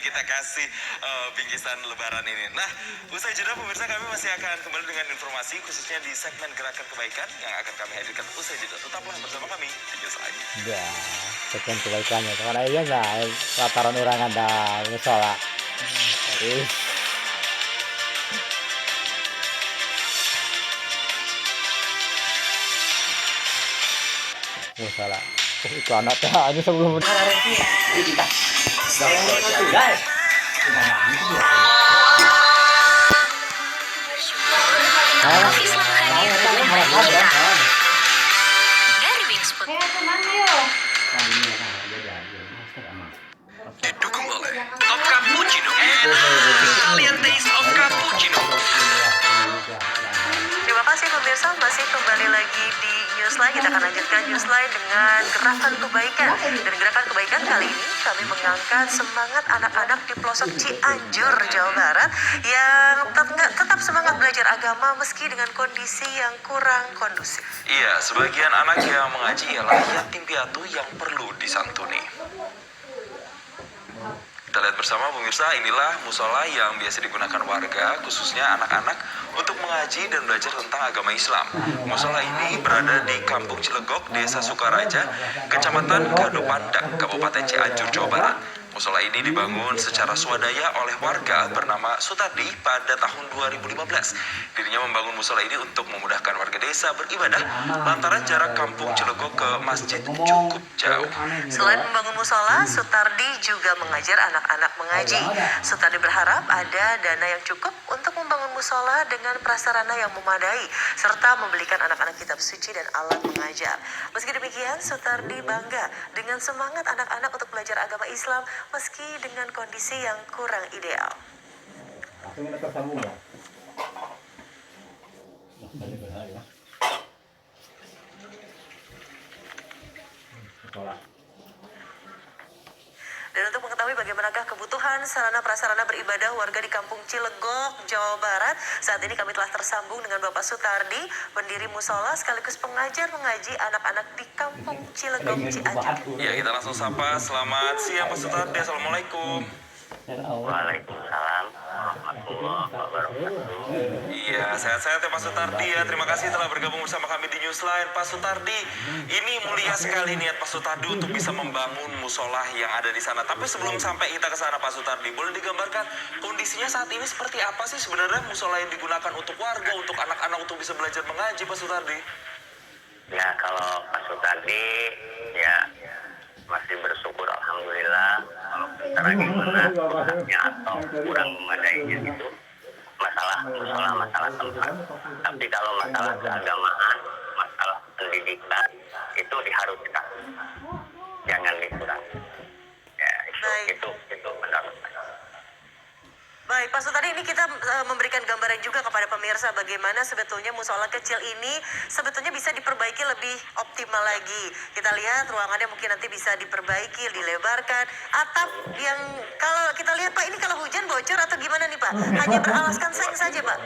kita kasih bingkisan lebaran ini. Nah, usai jeda pemirsa, kami masih akan kembali dengan informasi khususnya di segmen Gerakan Kebaikan yang akan kami hadirkan usai jeda. Tetaplah bersama kami di Newsline. Ya, segmen kebaikannya. Kemana iya nggak? Laparan orang ada musola. Terus. Musola. Itu anaknya ini sebelum Didukung oleh Top Cappuccino. Italian Taste of Cappuccino. Terima kasih pemirsa, masih kembali lagi di Newsline. Kita akan lanjutkan Newsline dengan Gerakan Kebaikan. Dan Gerakan Kebaikan kali ini kami mengangkat semangat anak-anak di pelosok Cianjur, Jawa Barat yang tetap semangat belajar agama meski dengan kondisi yang kurang kondusif. Iya, sebagian anak yang mengaji ialah yatim piatu yang perlu disantuni. Kita lihat bersama pemirsa, inilah musola yang biasa digunakan warga, khususnya anak-anak, untuk mengaji dan belajar tentang agama Islam. Musola ini berada di Kampung Cilegok, Desa Sukaraja, Kecamatan Gadopandang, Kabupaten Cianjur, Jawa Barat. Musola ini dibangun secara swadaya oleh warga bernama Sutardi pada tahun 2015. Dirinya membangun musola ini untuk memudahkan warga desa beribadah lantaran jarak Kampung Cilegok ke masjid cukup jauh. Selain membangun musola, Sutardi juga mengajar anak-anak mengaji. Sutardi berharap ada dana yang cukup untuk membangun musola dengan prasarana yang memadai, serta membelikan anak-anak kitab suci dan alat mengajar. Meski demikian, Sutardi bangga dengan semangat anak-anak untuk belajar agama Islam meski dengan kondisi yang kurang ideal. Dan untuk mengetahui bagaimanakah kebutuhan sarana prasarana beribadah warga di Kampung Cilegok, Jawa Barat, saat ini kami telah tersambung dengan Bapak Sutardi, pendiri musola sekaligus pengajar mengaji anak-anak di Kampung Cilegok, Cianjur. Ya, kita langsung sapa. Selamat siang Pak Sutardi. Assalamualaikum. Waalaikumsalam warahmatullahi wabarakatuh. Iya, sehat-sehat ya Pak Sutardi ya. Terima kasih telah bergabung bersama kami di Newsline. Pak Sutardi, ini mulia sekali niat Pak Sutardi untuk bisa membangun musola yang ada di sana. Tapi sebelum sampai kita ke sana Pak Sutardi, boleh digambarkan kondisinya saat ini seperti apa sih sebenarnya musola yang digunakan untuk warga, untuk anak-anak untuk bisa belajar mengaji Pak Sutardi? Ya, kalau Pak Sutardi ya masih bersyukur alhamdulillah. Kalau sementara gimana kurangnya atau kurang memadainya itu masalah musola, masalah tempat. Tapi kalau masalah keagamaan, masalah pendidikan itu diharuskan, jangan dikurangi. Ya, itu menurut saya. Baik, Pak Sutardi, ini kita memberikan gambaran juga kepada pemirsa bagaimana sebetulnya musola kecil ini sebetulnya bisa diperbaiki lebih optimal lagi. Kita lihat ruangannya mungkin nanti bisa diperbaiki, dilebarkan. Atap yang kalau kita lihat Pak, ini kalau hujan bocor atau gimana nih Pak? Hanya beralaskan seng saja Pak?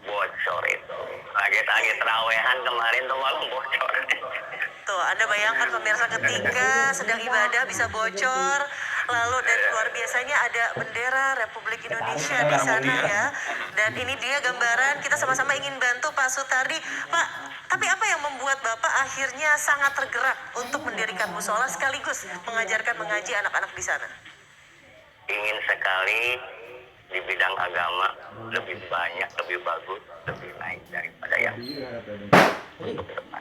Bocor itu. Lagi terawehan kemarin tuh malam bocor. Tuh, Anda bayangkan pemirsa ketika sedang ibadah bisa bocor. Lalu dan luar biasanya ada bendera Republik Indonesia di sana ya. Dan ini dia gambaran, kita sama-sama ingin bantu Pak Sutardi. Pak, tapi apa yang membuat Bapak akhirnya sangat tergerak untuk mendirikan musola sekaligus mengajarkan mengaji anak-anak di sana? Ingin sekali di bidang agama lebih banyak, lebih bagus, lebih baik daripada yang untuk depan.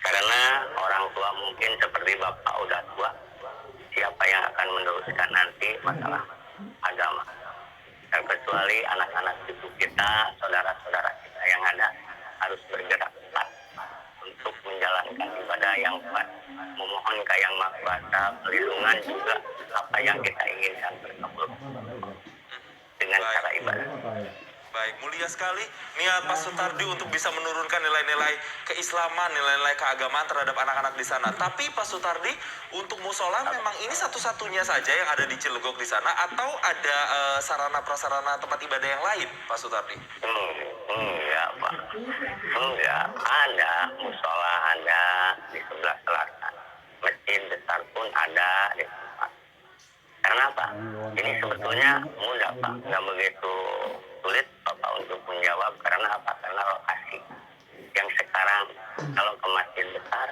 Karena orang tua mungkin seperti Bapak udah tua, siapa yang akan meneruskan nanti masalah agama? Terkecuali anak-anak cucu kita, saudara-saudara kita yang ada harus bergerak cepat untuk menjalankan ibadah yang kuat, memohon ke Yang Maha Kuasa perlindungan juga apa yang kita inginkan berkabul dengan cara ibadah. Baik, mulia sekali niat Pak Sutardi untuk bisa menurunkan nilai-nilai keislaman, nilai-nilai keagamaan terhadap anak-anak di sana. Tapi Pak Sutardi, untuk musola memang ini satu-satunya saja yang ada di Cilegok di sana atau ada sarana prasarana tempat ibadah yang lain, Pak Sutardi? Enggak, Pak. Enggak, ada musola ada di sebelah selatan. Masjid besar pun ada di tempat. Karena apa? Ini sebetulnya mudah Pak, nggak begitu sulit Bapak untuk menjawab. Karena apa? Karena lokasi yang sekarang kalau ke masjid besar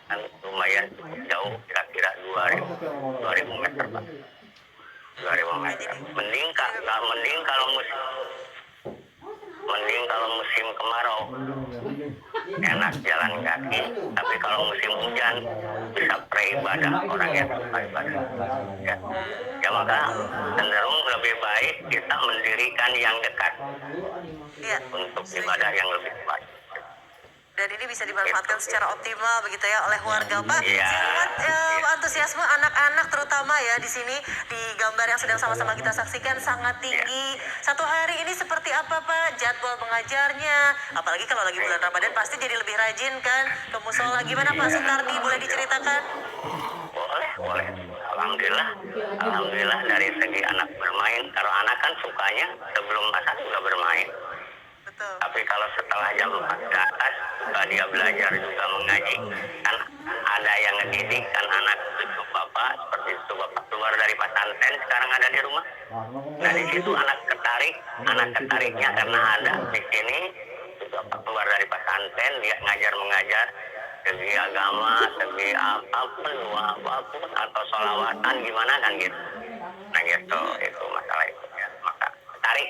kan lumayan cukup jauh, kira-kira 2.000 meter Pak. 2.000 meter. Mending kalau musim kemarau enak jalan kaki, tapi kalau musim hujan bisa beribadah orang yang suka ibadah. Ya maka cenderung lebih baik kita mendirikan yang dekat Iya. untuk ibadah yang lebih baik. Dan ini bisa dimanfaatkan secara optimal begitu ya oleh warga Pak. Iya. Saya lihat antusiasme anak-anak terutama ya di sini di gambar yang sedang sama-sama kita saksikan sangat tinggi. Satu hari ini seperti apa Pak jadwal mengajarnya? Apalagi kalau lagi bulan Ramadan pasti jadi lebih rajin kan ke musola. Gimana Pak Sutardi, boleh diceritakan? Boleh. Alhamdulillah dari segi anak bermain. Kalau anak kan sukanya sebelum asar juga bermain. Betul. Tapi kalau setelah jam 4 ke atas, suka dia belajar juga mengaji. Kan ada yang ngedidik kan anak itu Bapak, seperti itu Bapak keluar dari pesantren, sekarang ada di rumah. Nah di situ anak ketariknya karena ada di sini, itu Bapak keluar dari pesantren, dia mengajar, segi agama, segi apapun atau sholawatan gimana kan gitu. Nah gitu, itu masalah itu ya. Maka ketarik.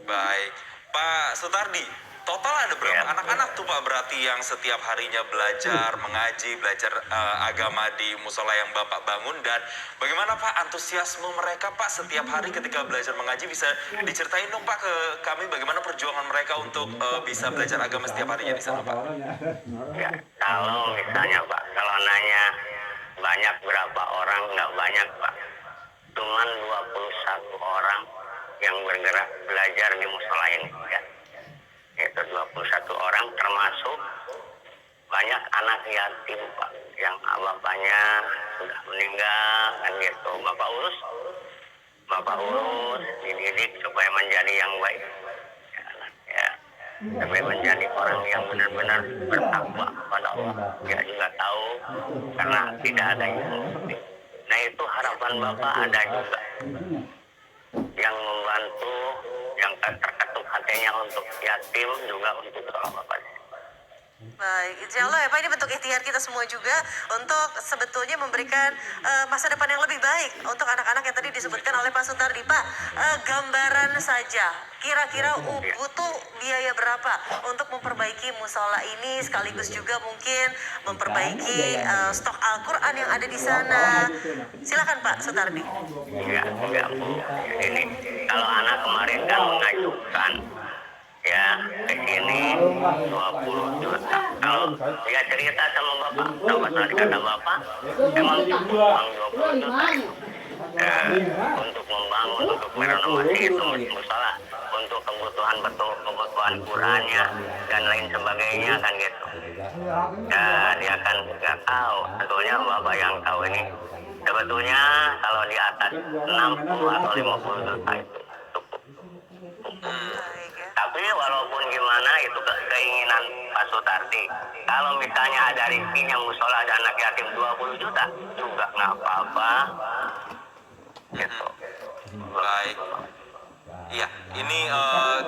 Baik, Pak Sutardi, total ada berapa anak-anak tuh Pak berarti yang setiap harinya belajar mengaji, belajar agama di musola yang Bapak bangun, dan bagaimana Pak antusiasme mereka Pak setiap hari ketika belajar mengaji? Bisa diceritain dong Pak ke kami bagaimana perjuangan mereka untuk bisa belajar agama setiap harinya di sana Pak? Ya, kalau misalnya Pak, kalau nanya banyak berapa orang, nggak banyak Pak. Cuman 21 orang yang bergerak belajar di musola ini ya. Itu 21 orang termasuk banyak anak yatim Pak yang bapaknya sudah meninggal kan gitu. Bapak urus dididik supaya menjadi yang baik ya. Supaya menjadi orang yang benar-benar bertakwa kepada Allah. Dia juga tahu karena tidak ada yang mungkin. Nah itu harapan Bapak ada juga yang membantu, yang terketuk hatinya untuk yatim juga untuk tolong Bapak. Baik, insya Allah ya Pak, ini bentuk ikhtiar kita semua juga untuk sebetulnya memberikan masa depan yang lebih baik untuk anak-anak yang tadi disebutkan oleh Pak Sutardi. Pak, gambaran saja, kira-kira butuh biaya berapa untuk memperbaiki musola ini, sekaligus juga mungkin memperbaiki stok Al-Quran yang ada di sana. Silakan Pak Sutardi. Ya, Bu. Ini kalau anak kemarin kan mengajukan ya ke sini 20 juta. Kalau dia cerita sama Bapak, tadi kata Bapak, emang cukup uang 20 juta itu untuk membangun, untuk merenovasi itu musola, untuk kebutuhan Qurannya dan lain sebagainya kan gitu. Ya dia kan nggak tahu, sebetulnya Bapak yang tahu ini. Sebetulnya kalau di atas 60 atau 50 juta itu cukup. Tapi walaupun gimana itu keinginan Pak Sutardi. Kalau misalnya ada rezekinya musola ada anak yatim 20 juta juga nggak apa-apa. Gitu. Baik. Iya, ini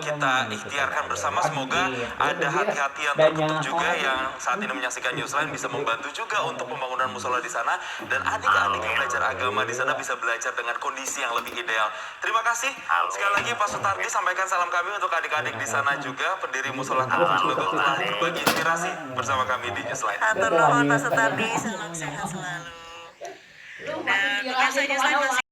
kita ikhtiarkan bersama, semoga ada hati-hati yang terkutuk juga yang saat ini menyaksikan Newsline bisa membantu juga untuk pembangunan musola di sana, dan adik-adik yang belajar agama di sana bisa belajar dengan kondisi yang lebih ideal. Terima kasih sekali lagi Pak Sutardi, sampaikan salam kami untuk adik-adik di sana juga, pendiri musola Kampung Cilegon telah berbagi inspirasi bersama kami di Newsline. Hatur nuhun Pak Sutardi, salam sehat selalu. Dan pemirsa Newsline masih